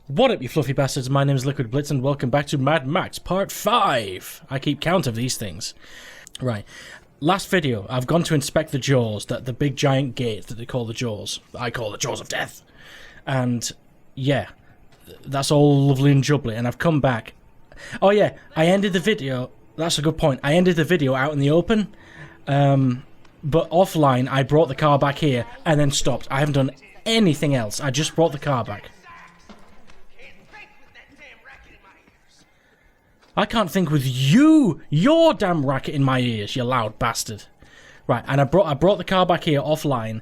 What up, you fluffy bastards? My name is Liquid Blitz, and welcome back to Mad Max Part 5. I keep count of these things. Right. Last video, I've gone to inspect the jaws, the big giant gate that they call the jaws. I call the jaws of death. And, yeah, that's all lovely and jubbly, and I've come back. Oh yeah, I ended the video, that's a good point, I ended the video out in the open, but offline I brought the car back here and then stopped. I haven't done anything else, I just brought the car back. I can't think with your damn racket in my ears, you loud bastard. Right, and I brought the car back here offline,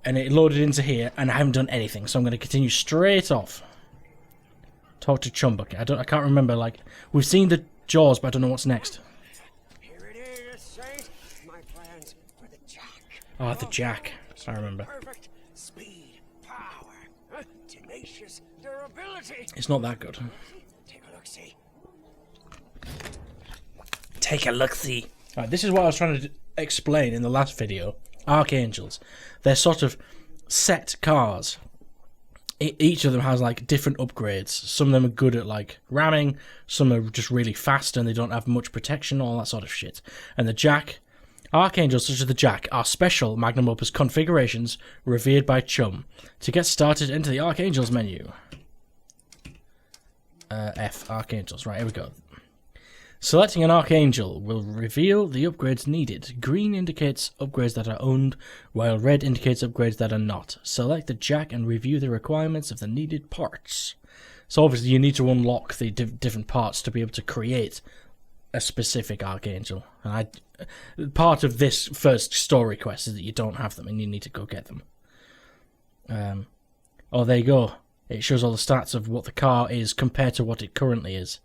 and it loaded into here, and I haven't done anything, so I'm going to continue straight off. Talk to Chum Bucket. I can't remember, like, we've seen the jaws, but I don't know what's next. Here it is, Saint. My plans for the Jack. Oh, the Jack. I remember. Perfect speed, power, tenacious durability. It's not that good. Take a look, see. Take a look-see. Right, this is what I was trying to explain in the last video. Archangels. They're sort of set cars. Each of them has, like, different upgrades. Some of them are good at, like, ramming. Some are just really fast and they don't have much protection, all that sort of shit. And the Jack... Archangels such as the Jack are special magnum opus configurations revered by Chum. To get started, enter the Archangels menu. F. Archangels. Right, here we go. Selecting an Archangel will reveal the upgrades needed. Green indicates upgrades that are owned, while red indicates upgrades that are not. Select the Jack and review the requirements of the needed parts. So obviously you need to unlock the different parts to be able to create a specific Archangel. And part of this first story quest is that you don't have them and you need to go get them. Oh, there you go. It shows all the stats of what the car is compared to what it currently is.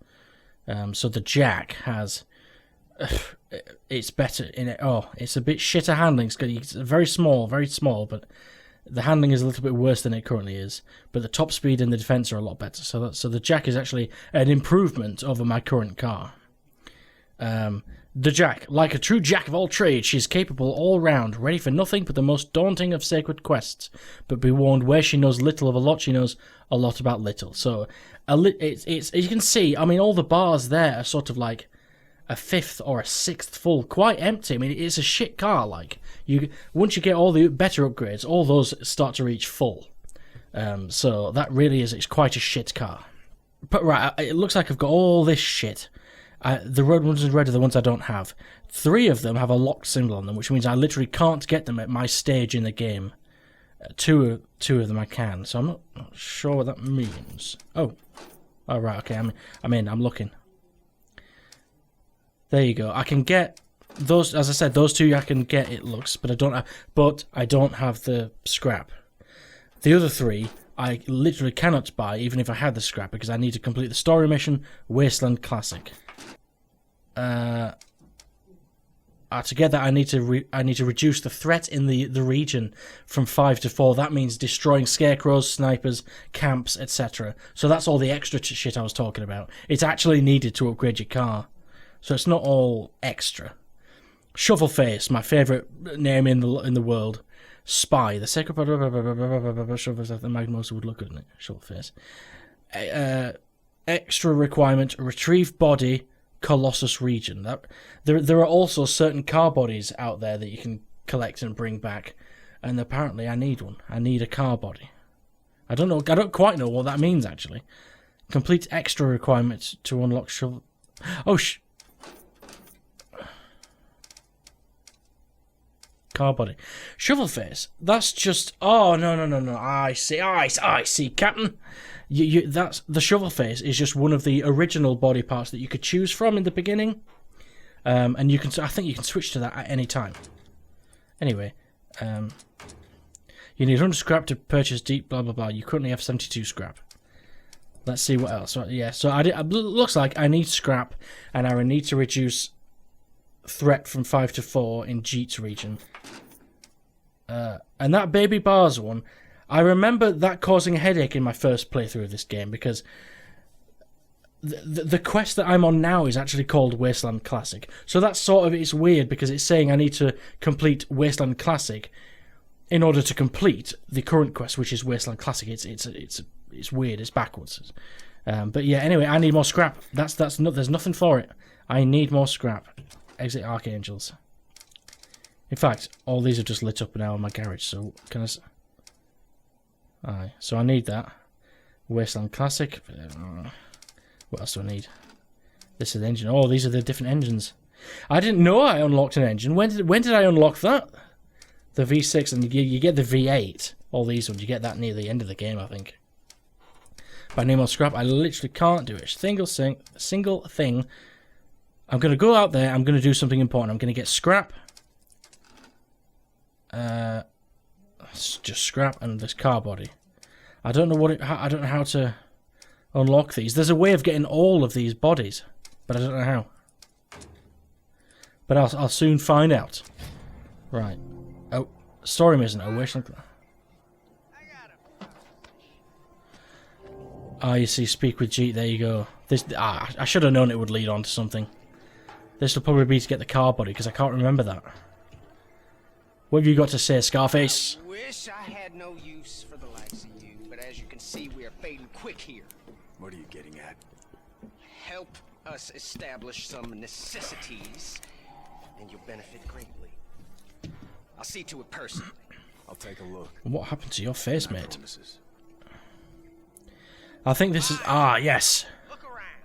So the Jack has, it's better in it. Oh, it's a bit shitter handling. It's very small, but the handling is a little bit worse than it currently is. But the top speed and the defense are a lot better. So the Jack is actually an improvement over my current car. The Jack, like a true Jack of all trades, she's capable all round, ready for nothing but the most daunting of sacred quests. But be warned, where she knows little of a lot, she knows a lot about little. So, it's you can see, I mean, all the bars there are sort of like a fifth or a sixth full, quite empty. I mean, it's a shit car. Like once you get all the better upgrades, all those start to reach full. So that really is, it's quite a shit car. But right, it looks like I've got all this shit. The red ones in red are the ones I don't have. 3 of them have a locked symbol on them, which means I literally can't get them at my stage in the game. Two of them I can, so I'm not sure what that means. Oh right, okay, I'm looking. There you go. I can get those, as I said, those 2 I can get, it looks, but I don't have the scrap. The other 3 I literally cannot buy, even if I had the scrap, because I need to complete the story mission, Wasteland Classic. To get that, I need to reduce the threat in the region from 5 to 4. That means destroying scarecrows, snipers, camps, etc. So that's all the extra shit I was talking about. It's actually needed to upgrade your car, so it's not all extra. Shovelface, my favourite name in the world. Spy, the sacred Shovelface that the Magnos would look at it. Shovelface. Extra requirement: retrieve body. Colossus region. There are also certain car bodies out there that you can collect and bring back, and apparently I need one. I need a car body. I don't quite know what that means actually. Complete extra requirements to unlock shovel. Oh car body. Shovelface. That's just. Oh no. I see, Captain. That's the Shovelface is just one of the original body parts that you could choose from in the beginning, and I think you can switch to that at any time. Anyway, you need 100 scrap to purchase deep. Blah blah blah. You currently have 72 scrap. Let's see what else. Yeah, so it looks like I need scrap, and I need to reduce threat from 5 to 4 in Jeet's region. And that baby bars one. I remember that causing a headache in my first playthrough of this game because the quest that I'm on now is actually called Wasteland Classic. So that's sort of, it's weird because it's saying I need to complete Wasteland Classic in order to complete the current quest, which is Wasteland Classic. It's weird. It's backwards. But yeah. Anyway, I need more scrap. There's nothing for it. I need more scrap. Exit Archangels. In fact, all these are just lit up now in my garage. So can I? Aye. So I need that. Wasteland Classic. What else do I need? This is the engine. Oh, these are the different engines. I didn't know I unlocked an engine. When did I unlock that? The V6, and you get the V8. All these ones, you get that near the end of the game, I think. But I need more scrap. I literally can't do it. Single thing. I'm going to go out there. I'm going to do something important. I'm going to get scrap. Just scrap and this car body. I don't know I don't know how to unlock these. There's a way of getting all of these bodies, but I don't know how. But I'll soon find out. Right. Oh, story mission. Oh, where's you see, speak with G. There you go. I should have known it would lead on to something. This will probably be to get the car body, because I can't remember that. What have you got to say, Scarface? I wish I had no use for the likes of you, but as you can see, we are fading quick here. What are you getting at? Help us establish some necessities, and you'll benefit greatly. I'll see to it personally. I'll take a look. What happened to your face, mate? Promises. I think this is... yes. Look around.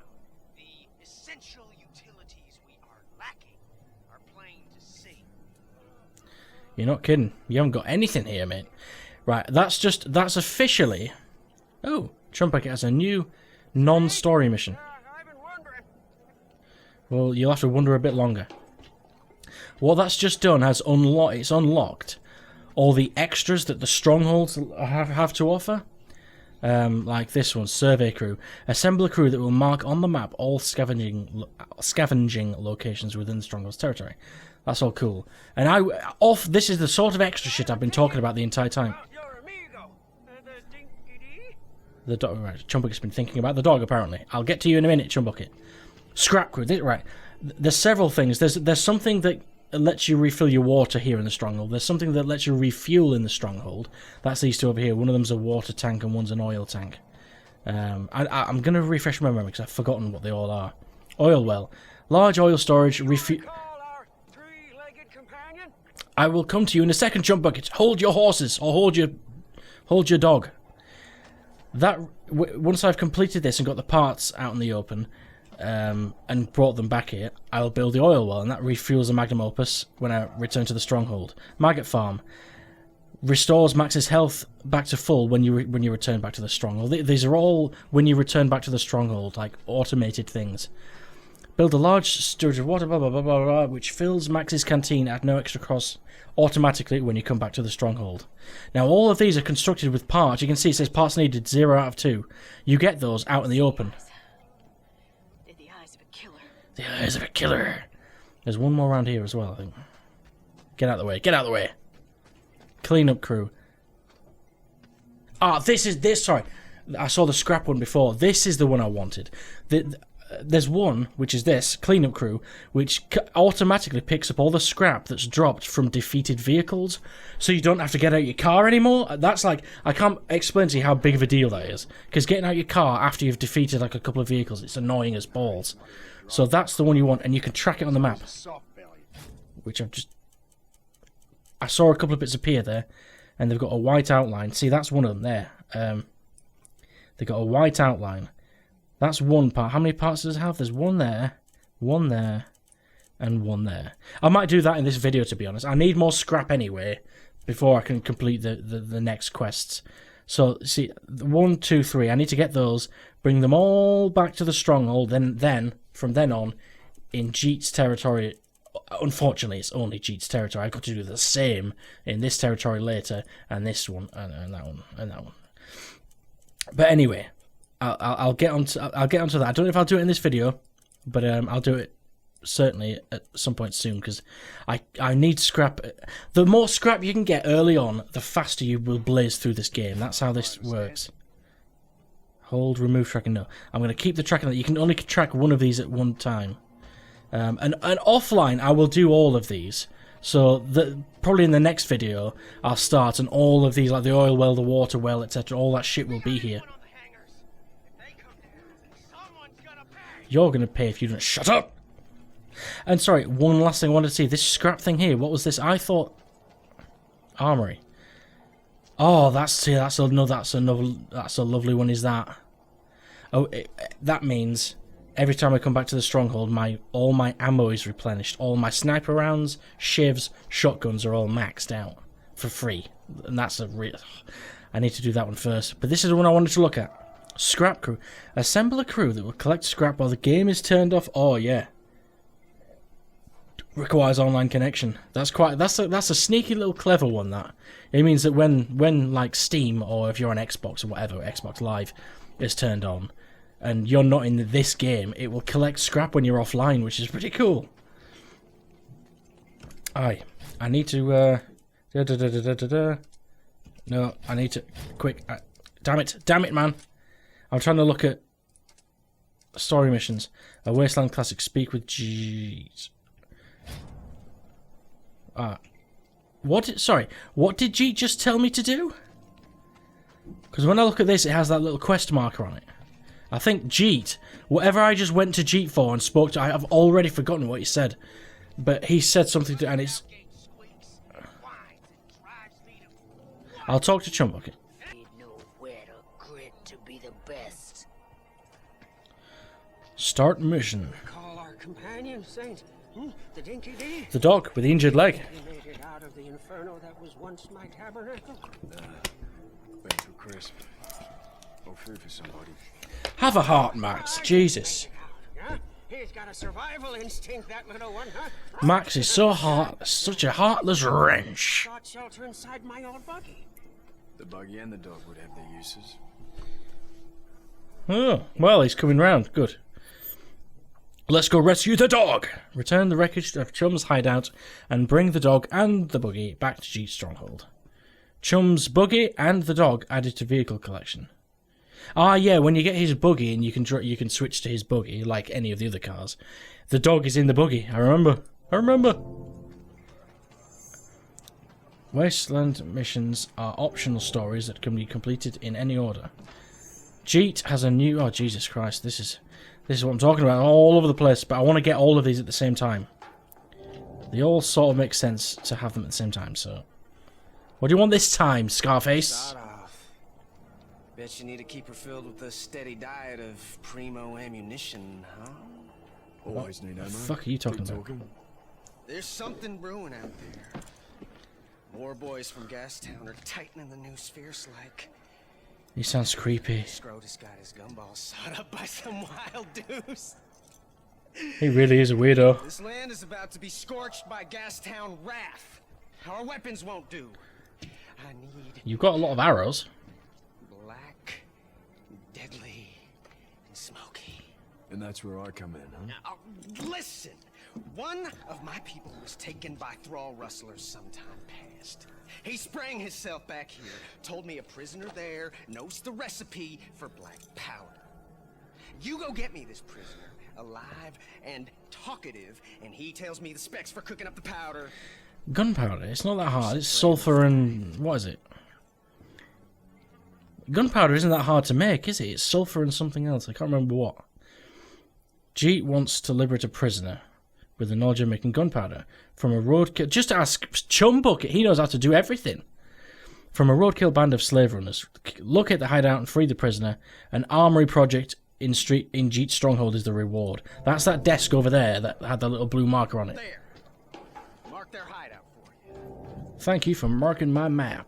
The essential utilities we are lacking are plain to see. You're not kidding. You haven't got anything here, mate. Right, that's officially... Oh, Chum has a new non-story mission. I've been wondering. Well, you'll have to wonder a bit longer. What that's just done has unlocked all the extras that the strongholds have to offer. Like this one, survey crew. Assemble a crew that will mark on the map all scavenging locations within the stronghold's territory. That's all cool. And this is the sort of extra shit I've been talking about the entire time. Your amigo, the Dinki-Di. The dog, right? Chumbucket's been thinking about the dog apparently. I'll get to you in a minute, Chumbucket. Scrap crew, right? There's several things. There's something that lets you refill your water here in the stronghold. There's something that lets you refuel in the stronghold. That's these two over here. One of them's a water tank and one's an oil tank. I'm going to refresh my memory because I've forgotten what they all are. Oil well. Large oil storage. I will come to you in a second, Chumbucket. Hold your horses or hold your dog. Once I've completed this and got the parts out in the open, and brought them back here, I'll build the oil well, and that refuels the magnum opus when I return to the stronghold. Maggot farm restores Max's health back to full when you return back to the stronghold. These are all when you return back to the stronghold, like automated things. Build a large storage of water, blah blah blah blah blah, which fills Max's canteen at no extra cost automatically when you come back to the stronghold. Now all of these are constructed with parts. You can see it says parts needed 0 out of 2. You get those out in the open. The eyes of a killer. There's one more around here as well, I think. Get out of the way. Get out of the way. Cleanup crew. Sorry. I saw the scrap one before. This is the one I wanted. There's one, which is this, cleanup crew, which automatically picks up all the scrap that's dropped from defeated vehicles, so you don't have to get out your car anymore. That's like, I can't explain to you how big of a deal that is, because getting out your car after you've defeated like a couple of vehicles, it's annoying as balls. So that's the one you want, and you can track it on the map, which I saw a couple of bits appear there, and they've got a white outline. See, that's one of them there. They've got a white outline. That's one part. How many parts does it have? There's one there, and one there. I might do that in this video, to be honest. I need more scrap anyway before I can complete the next quests. So, see, 1, 2, 3. I need to get those, bring them all back to the stronghold, then from then on, in Jeet's territory. Unfortunately, it's only Jeet's territory. I've got to do the same in this territory later, and this one, and that one, and that one. But anyway, I'll get onto that. I don't know if I'll do it in this video, but I'll do it certainly at some point soon, because I need scrap. The more scrap you can get early on, the faster you will blaze through this game. That's how this works. Hold, remove tracking. No, I'm going to keep the tracking. You can only track one of these at one time. And offline, I will do all of these. So probably in the next video I'll start, and all of these, like the oil well, the water well, etc., all that shit will be here. You're gonna pay if you don't shut up. And sorry, one last thing I wanted to see. This scrap thing here. What was this? I thought armory. Oh, that's a lovely one. Is that? Oh, that means every time I come back to the stronghold, all my ammo is replenished. All my sniper rounds, shivs, shotguns are all maxed out for free. And that's a real. I need to do that one first. But this is the one I wanted to look at. Scrap crew. Assemble a crew that will collect scrap while the game is turned off. Oh yeah. Requires online connection. That's a sneaky little clever one. That it means that when like Steam, or if you're on Xbox or whatever, Xbox Live is turned on, and you're not in this game, it will collect scrap when you're offline, which is pretty cool. I need to no, I need to quick. Damn it, man! I'm trying to look at story missions. A Wasteland Classic. Speak with Jeet. What did Jeet just tell me to do? Because when I look at this, it has that little quest marker on it. I think Jeet, whatever I just went to Jeet for and spoke to, I've already forgotten what he said. But he said something to, and it's... I'll talk to Chum Bucket. Start mission. Call our companion, Saint. The Dinki-Di. The dog with the injured leg. He made it out of the inferno that was once my tabernacle. Been too crisp. No food for somebody. Have a heart, Max. Jesus. Huh? He's got a survival instinct, that little one, huh? Max is such a heartless wrench. Sought shelter inside my old buggy. The buggy and the dog would have their uses. Oh, well, he's coming round. Good. Let's go rescue the dog! Return the wreckage of Chum's hideout and bring the dog and the buggy back to Jeet's stronghold. Chum's buggy and the dog added to vehicle collection. Ah, yeah, when you get his buggy and you can switch to his buggy like any of the other cars, the dog is in the buggy. I remember. Wasteland missions are optional stories that can be completed in any order. Jeet has a new... Oh, Jesus Christ, this is what I'm talking about, all over the place, but I want to get all of these at the same time. They all sort of make sense to have them at the same time, so... What do you want this time, Scarface? Start off. Bet you need to keep her filled with a steady diet of primo ammunition, huh? Always need ammo. What the fuck are you talking Keep about? There's something brewing out there. War boys from Gastown are tightening the noose fierce-like. He sounds creepy. Scrotus got his gumballs sawed up by some wild deuce. He really is a weirdo. This land is about to be scorched by Gastown wrath. Our weapons won't do. I need You've got a lot of arrows. black, deadly, and smoky. And that's where I come in, huh? Listen! One of my people was taken by thrall rustlers sometime past. He sprang himself back here, told me a prisoner there knows the recipe for black powder. You go get me this prisoner, alive and talkative, and he tells me the specs for cooking up the powder. Gunpowder, it's not that hard. It's sulfur and... what is it? Gunpowder isn't that hard to make, is it? It's sulfur and something else. I can't remember what. Jeet wants to liberate a prisoner with the knowledge of making gunpowder from a roadkill. Just ask Chum Bucket. He knows how to do everything. From a roadkill band of slave runners. Locate the hideout and free the prisoner. An armory project in Jeet's stronghold is the reward. That's that desk over there that had the little blue marker on it. There. Mark their hideout for you. Thank you for marking my map.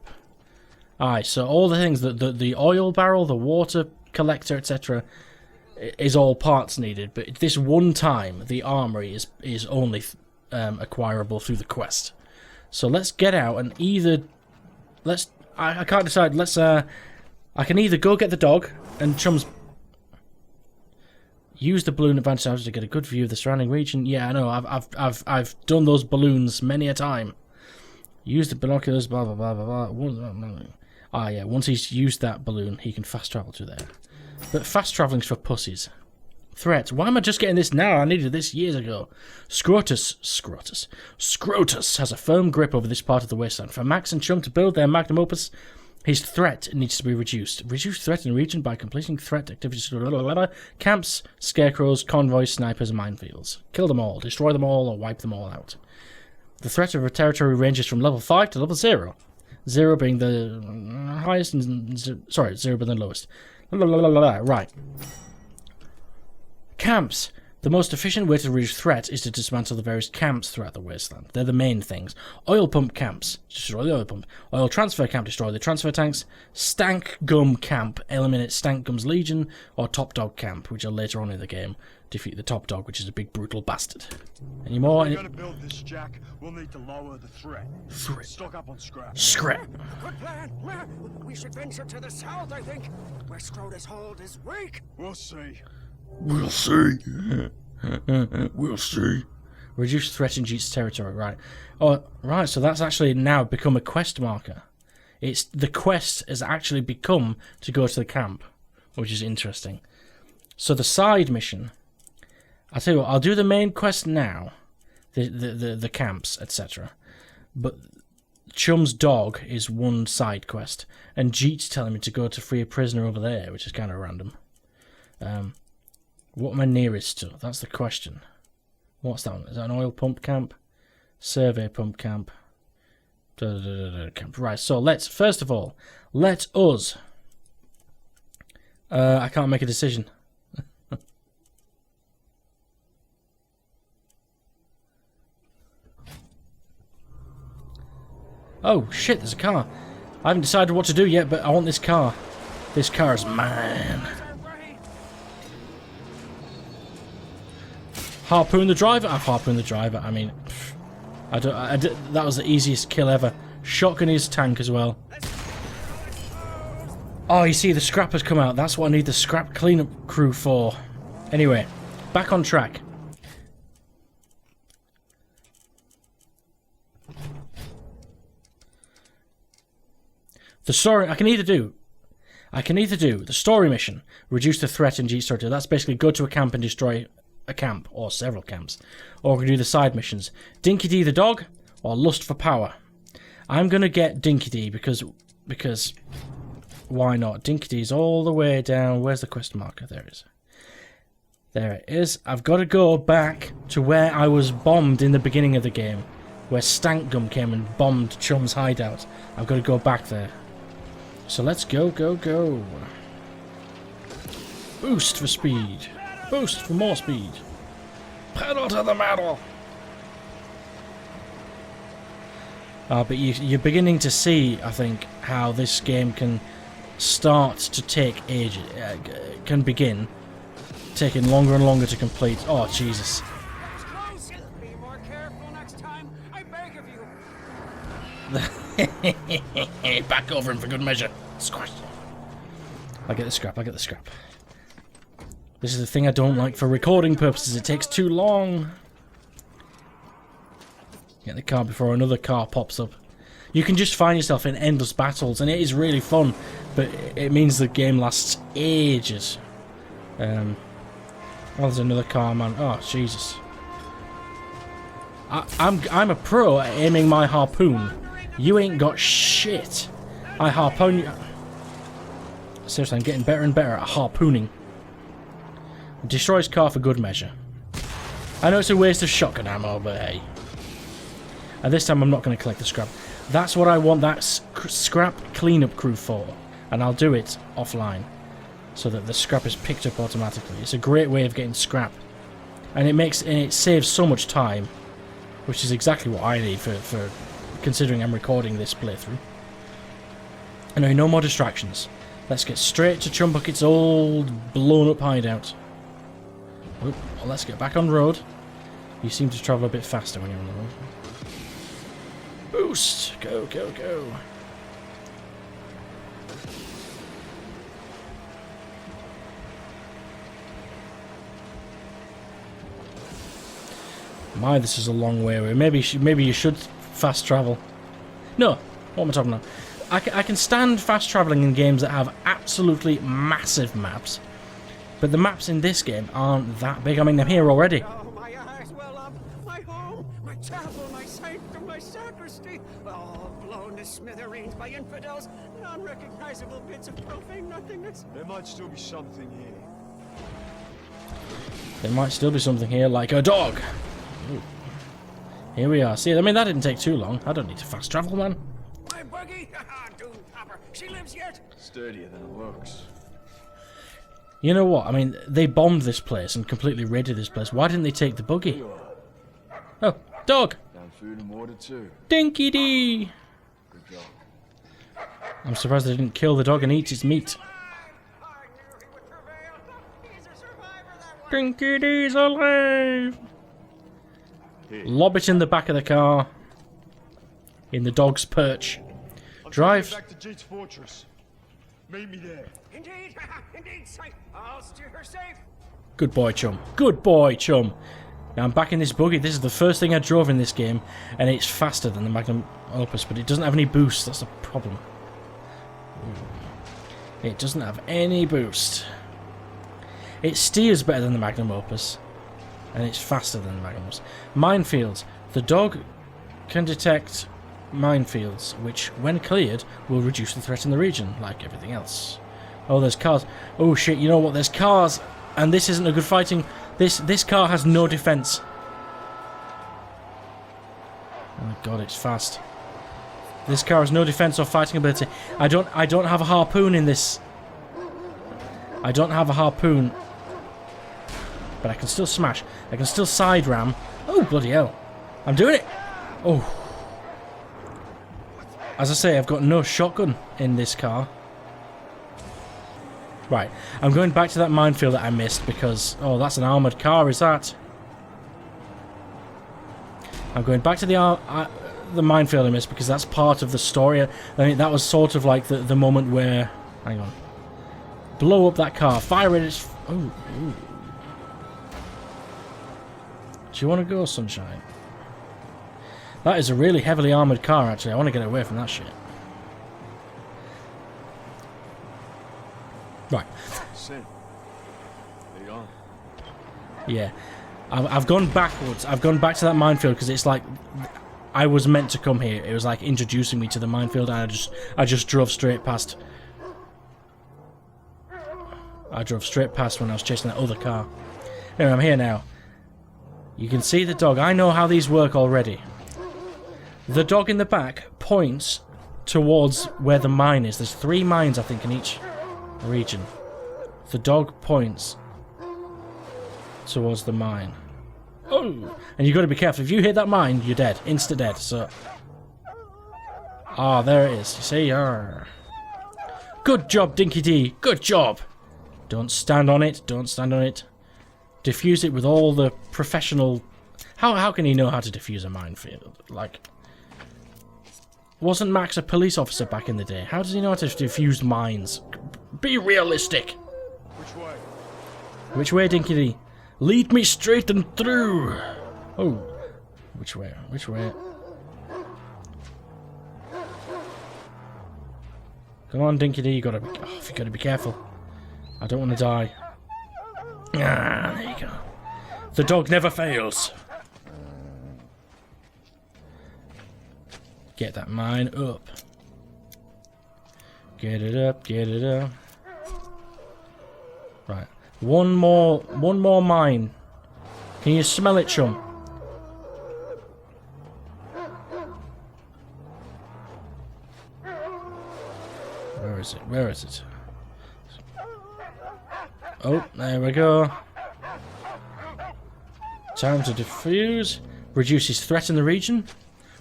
Aye, so all the things, the oil barrel, the water collector, etc., is all parts needed, but this one time the armory is only acquirable through the quest. So let's get out and either I can't decide. I can either go get the dog and Chum's use the balloon advantage to get a good view of the surrounding region. Yeah, I know. I've done those balloons many a time. Use the binoculars. Blah blah blah blah blah. Ah yeah. Once he's used that balloon, he can fast travel to there. But fast traveling's for pussies. Threat. Why am I just getting this now? I needed this years ago. Scrotus has a firm grip over this part of the wasteland. For Max and Chum to build their magnum opus, his threat needs to be reduced. Reduce threat in the region by completing threat activities. Camps, scarecrows, convoys, snipers, and minefields. Kill them all, destroy them all, or wipe them all out. The threat of a territory ranges from level 5 to level 0. 0 being the highest and... 0 being the lowest. Right. Camps. The most efficient way to reduce threat is to dismantle the various camps throughout the wasteland. They're the main things. Oil pump camps. Destroy the oil pump. Oil transfer camp. Destroy the transfer tanks. Stank gum camp. Eliminate Stank Gum's Legion. Or Top Dog camp, which are later on in the game. Defeat the Top Dog, which is a big brutal bastard. Any more? We're gonna build this, Jack. We'll need to lower the threat. Stock up on scrap. Scrap. Good plan. We should venture to the south, I think, where Scrotus' hold is weak. We'll see. We'll see. We'll see. Reduce threat in Jeet's territory, right. Oh, right, so that's actually now become a quest marker. It's the quest has actually become to go to the camp, which is interesting. So the side mission, I'll tell you what, I'll do the main quest now, the camps, etc. But Chum's dog is one side quest, and Jeet's telling me to go to free a prisoner over there, which is kind of random. What am I nearest to? That's the question. What's that one? Is that an oil pump camp? Survey pump camp. Camp. Right, so let's, first of all, let us... I can't make a decision. Oh, shit, there's a car. I haven't decided what to do yet, but I want this car. This car is mine. Harpoon the driver? I've harpooned the driver. I mean, that was the easiest kill ever. Shotgun his tank as well. Oh, you see, the scrap has come out. That's what I need the scrap cleanup crew for. Anyway, back on track. The story, I can either do the story mission, reduce the threat in Jeet's territory. That's basically go to a camp and destroy a camp, or several camps. Or we can do the side missions. Dinki-Di the dog, or Lust for Power. I'm going to get Dinki-Di because why not? Dinki-Di's all the way down. Where's the quest marker? There it is. There it is. I've got to go back to where I was bombed in the beginning of the game, where Stank Gum came and bombed Chum's hideout. I've got to go back there. So let's go. Boost for speed. Boost for more speed. Pedal to the metal. But you're beginning to see, I think, how this game can start to take ages. Can begin taking longer and longer to complete. Oh, Jesus. Be more careful next time, I beg of you. Back over him for good measure. Squash. I get the scrap. This is the thing I don't like for recording purposes. It takes too long. Get the car before another car pops up. You can just find yourself in endless battles, and it is really fun, but it means the game lasts ages. Oh, there's another car, man. Oh, Jesus. I'm a pro at aiming my harpoon. You ain't got shit. I harpoon you. Seriously, I'm getting better and better at harpooning. Destroys car for good measure. I know it's a waste of shotgun ammo, but hey. And this time I'm not going to collect the scrap. That's what I want that scrap cleanup crew for. And I'll do it offline. So that the scrap is picked up automatically. It's a great way of getting scrap. And it saves so much time. Which is exactly what I need for considering I'm recording this playthrough. Anyway, no more distractions. Let's get straight to Chum Bucket's old blown up hideout. Oh, well, let's get back on the road. You seem to travel a bit faster when you're on the road. Boost! Go. My, this is a long way away. Maybe you should fast travel. No, what am I talking about? I can stand fast traveling in games that have absolutely massive maps. But the maps in this game aren't that big. I mean, I'm here already. Oh, my eyes well up. My home, my chapel, my sanctum, my sacristy. All blown to smithereens by infidels and unrecognizable bits of profane nothingness. There might still be something here. There might still be something here, like a dog. Ooh. Here we are. See, I mean, that didn't take too long. I don't need to fast travel, man. My buggy? Doom popper. She lives yet? Sturdier than it looks. You know what? I mean, they bombed this place and completely raided this place. Why didn't they take the buggy? Oh, dog! Down food and water too. Dinki-Di! Good job. I'm surprised they didn't kill the dog and eat its meat. I knew he would prevail. He's a survivor that way. Dinki-Di's alive! Here. Lob it in the back of the car. In the dog's perch. Drive. Back to Jade's fortress. Meet me there. Indeed, indeed, sight. I'll steer her safe. Good boy, Chum. Good boy, Chum. Now I'm back in this buggy. This is the first thing I drove in this game, and it's faster than the Magnum Opus, but it doesn't have any boost. That's the problem. It doesn't have any boost. It steers better than the Magnum Opus, and it's faster than the Magnum Opus. Minefields. The dog can detect minefields, which, when cleared, will reduce the threat in the region, like everything else. Oh, there's cars. Oh shit, you know what? There's cars, and this isn't a good fighting. This car has no defense. Oh my god, it's fast. This car has no defense or fighting ability. I don't have a harpoon in this. I don't have a harpoon. But I can still smash. I can still side ram. Oh, bloody hell. I'm doing it. Oh. As I say, I've got no shotgun in this car. Right. I'm going back to that minefield that I missed because... Oh, that's an armoured car, is that? I'm going back to the minefield I missed because that's part of the story. I mean, that was sort of like the moment where... Hang on. Blow up that car. Fire it. Oh, ooh. Do you want to go, Sunshine? That is a really heavily armoured car, actually. I want to get away from that shit. Right. Sin. Lead on. Yeah. I've gone backwards. I've gone back to that minefield because it's like... I was meant to come here. It was like introducing me to the minefield and I just drove straight past. I drove straight past when I was chasing that other car. Anyway, I'm here now. You can see the dog. I know how these work already. The dog in the back points towards where the mine is. There's 3 mines, I think, in each region. The dog points towards the mine. Oh! And you've got to be careful. If you hit that mine, you're dead. Insta dead. So. Ah, there it is. You see? Good job, Dinki-Di. Good job. Don't stand on it. Don't stand on it. Defuse it with all the professional... How can he know how to defuse a minefield? Like... Wasn't Max a police officer back in the day? How does he know how to defuse mines? Be realistic! Which way? Which way, Dinki-Di? Lead me straight and through! Oh. Which way? Which way? Come on, Dinki-Di, you gotta be careful. I don't want to die. Ah, there you go. The dog never fails. Get that mine up. Get it up, get it up. Right. One more mine. Can you smell it, Chum? Where is it? Where is it? Oh, there we go. Time to defuse. Reduces threat in the region.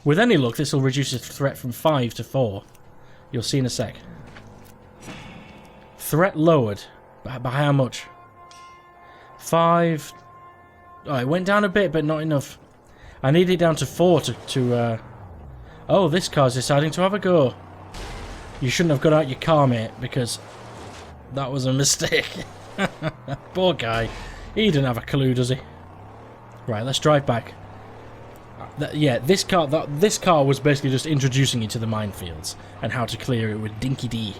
With any luck, this will reduce its threat from 5 to 4. You'll see in a sec. Threat lowered. By how much? 5. Oh, it went down a bit, but not enough. I need it down to 4 to Oh, this car's deciding to have a go. You shouldn't have got out your car, mate, because that was a mistake. Poor guy. He didn't have a clue, does he? Right, let's drive back. Yeah, this car was basically just introducing you to the minefields and how to clear it with Dinki-Di.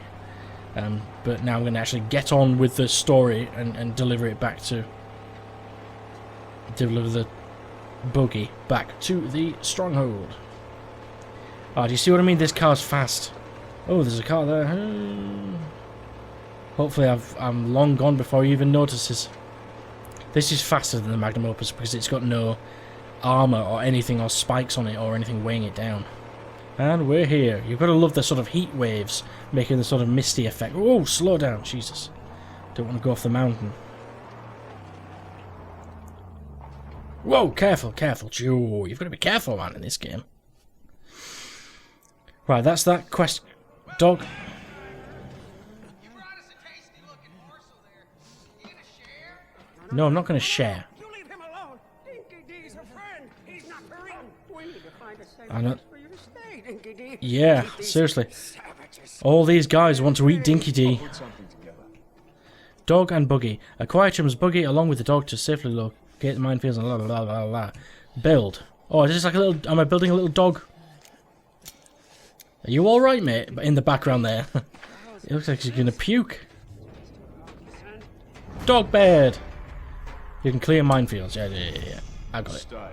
But now I'm going to actually get on with the story and deliver it back to... Deliver the buggy back to the stronghold. Oh, do you see what I mean? This car's fast. Oh, there's a car there. Hopefully I'm long gone before he even notices. This is faster than the Magnum Opus because it's got no armour or anything or spikes on it or anything weighing it down. And we're here. You've got to love the sort of heat waves making the sort of misty effect. Oh, slow down. Jesus. Don't want to go off the mountain. Whoa, careful, careful. Joe, you've got to be careful, man, in this game. Right, that's that quest. Dog. You brought us a tasty-looking morsel there. You gonna share? No, I'm not going to share. You leave him alone. Dinki-Di's a friend. He's not hurrying. We need to find a safe I know. place for you to stay, Dinki-Di. Yeah, Keep these seriously. savages. All these guys want to eat Dinki-Di. Put something together. Dog and buggy. Acquire Chum's buggy along with the dog to safely locate the minefields and blah blah blah blah blah. Build. Oh, is this like a little... Am I building a little dog? Are you alright, mate? But in the background there. It looks like he's gonna puke. Dog bed! You can clear minefields. Yeah. I got it. Stay.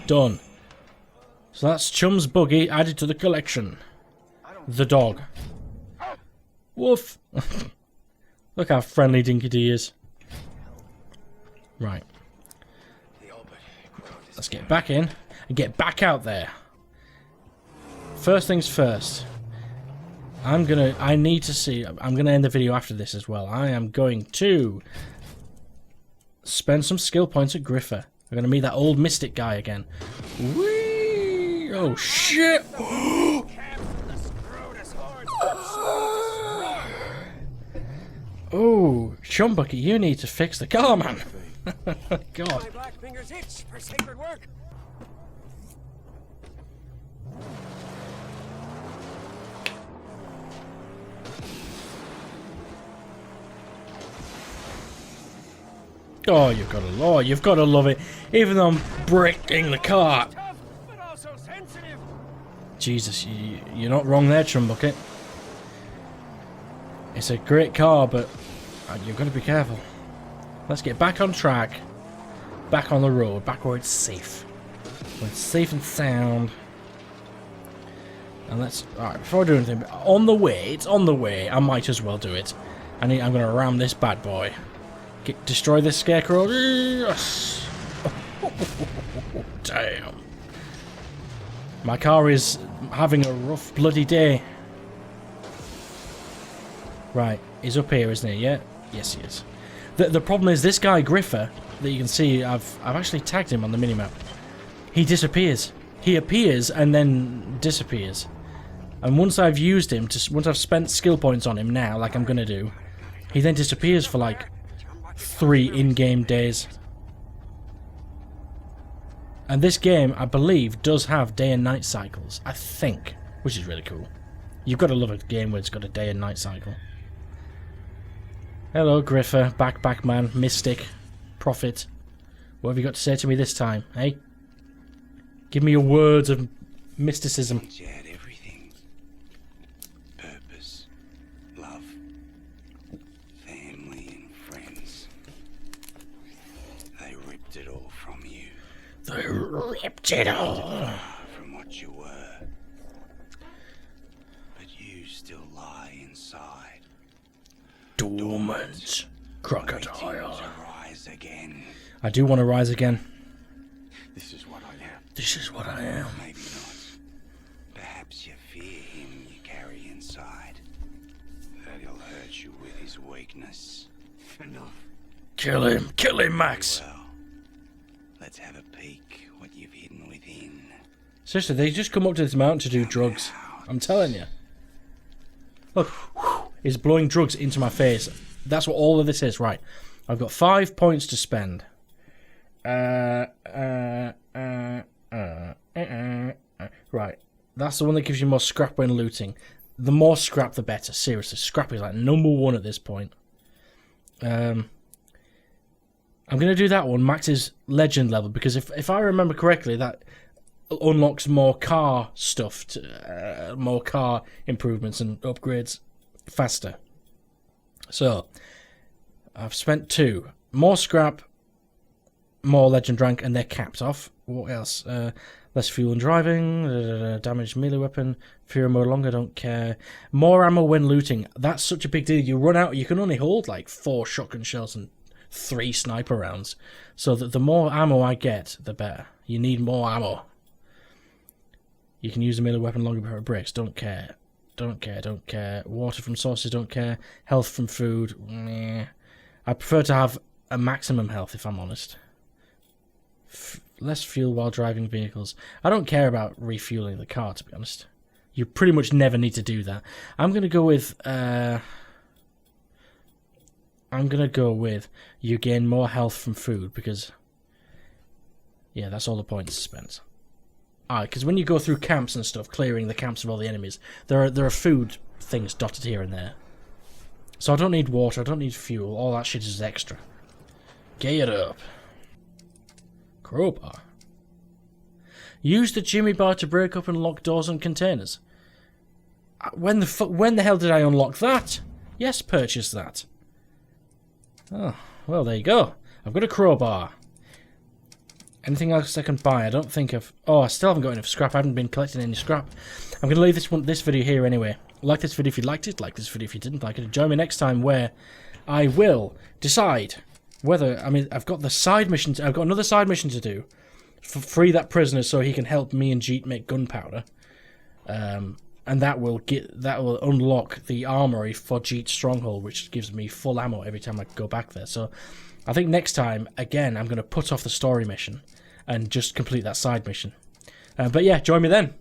Done. So that's Chum's buggy added to the collection. The dog. Woof! Look how friendly Dinki-Di is. Right. Let's get back in and get back out there. First things first. I'm gonna end the video after this as well. I am going to spend some skill points at Griffer. We're gonna meet that old mystic guy again. Whee! Oh shit! Oh, Chum Bucket, you need to fix the car, man. God. My black fingers itch for sacred work. Oh, you've got to love it. Even though I'm breaking the car. Tough, but also sensitive. Jesus, you're not wrong there, Chum Bucket. It's a great car, but you've got to be careful. Let's get back on track. Back on the road. Back where it's safe. Where it's safe and sound. And let's... Alright, before I do anything... On the way. It's on the way. I might as well do it. I'm going to ram this bad boy. Destroy this scarecrow. Yes! Damn. My car is having a rough bloody day. Right, he's up here, isn't he? Yeah? Yes, he is. The problem is this guy, Griffer, that you can see, I've actually tagged him on the minimap. He disappears. He appears and then disappears. And once I've used him, once I've spent skill points on him now, like I'm going to do, he then disappears for like 3 in-game days. And this game, I believe, does have day and night cycles. I think. Which is really cool. You've got to love a game where it's got a day and night cycle. Hello, Griffer, back man, Mystic, Prophet. What have you got to say to me this time, eh? Give me your words of mysticism. She had everything. Purpose, love, family and friends. They ripped it all from you. They ripped it all. From what you were. But you still lie inside. Dormant crocodile. To rise again. I do want to rise again. This is what I am. This is what I am. Maybe not. Perhaps you fear him you carry inside. That he'll hurt you with his weakness. Enough. Kill him, Max. Well, let's have a peek what you've hidden within. Seriously, they just come up to this mountain to do drugs. I'm telling you. Look, he's blowing drugs into my face. That's what all of this is. Right, I've got 5 points to spend. Right, that's the one that gives you more scrap when looting. The more scrap, the better. Seriously, scrap is like #1 at this point. I'm going to do that one, Max's legend level, because if I remember correctly, that unlocks more car stuff, more car improvements and upgrades faster. So, I've spent 2. More scrap, more legend rank, and they're capped off. What else? Less fuel and driving, damaged melee weapon, fear mode longer, don't care. More ammo when looting. That's such a big deal. You run out, you can only hold like 4 shotgun shells and 3 sniper rounds. So that the more ammo I get, the better. You need more ammo. You can use a melee weapon longer before it breaks. Don't care. Don't care, don't care. Water from sources, don't care. Health from food, meh. I prefer to have a maximum health, if I'm honest. Less fuel while driving vehicles. I don't care about refueling the car, to be honest. You pretty much never need to do that. I'm going to go with... you gain more health from food, because... yeah, that's all the points spent. Because when you go through camps and stuff, clearing the camps of all the enemies, there are food things dotted here and there. So I don't need water, I don't need fuel, all that shit is extra. Get up. Crowbar. Use the Jimmy bar to break up and lock doors and containers. When the hell did I unlock that? Yes, purchase that. Oh, well, there you go. I've got a crowbar. Anything else I can buy? I don't think I've... oh, I still haven't got enough scrap. I haven't been collecting any scrap. I'm going to leave this video here anyway. Like this video if you liked it. Like this video if you didn't like it. Join me next time where I will decide whether... I mean, I've got the side missions. I've got another side mission to do. Free that prisoner so he can help me and Jeet make gunpowder. And that will unlock the armory for Jeet's stronghold, which gives me full ammo every time I go back there. So I think next time, again, I'm going to put off the story mission and just complete that side mission. But yeah, join me then.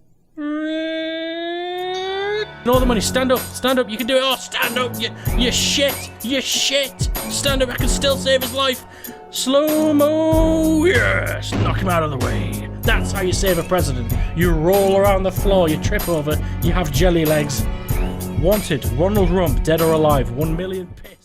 All the money, stand up, you can do it. Oh, stand up, you shit, stand up, I can still save his life. Slow-mo, yes, knock him out of the way. That's how you save a president. You roll around the floor, you trip over, you have jelly legs. Wanted, Ronald Rump, dead or alive, 1 million pits.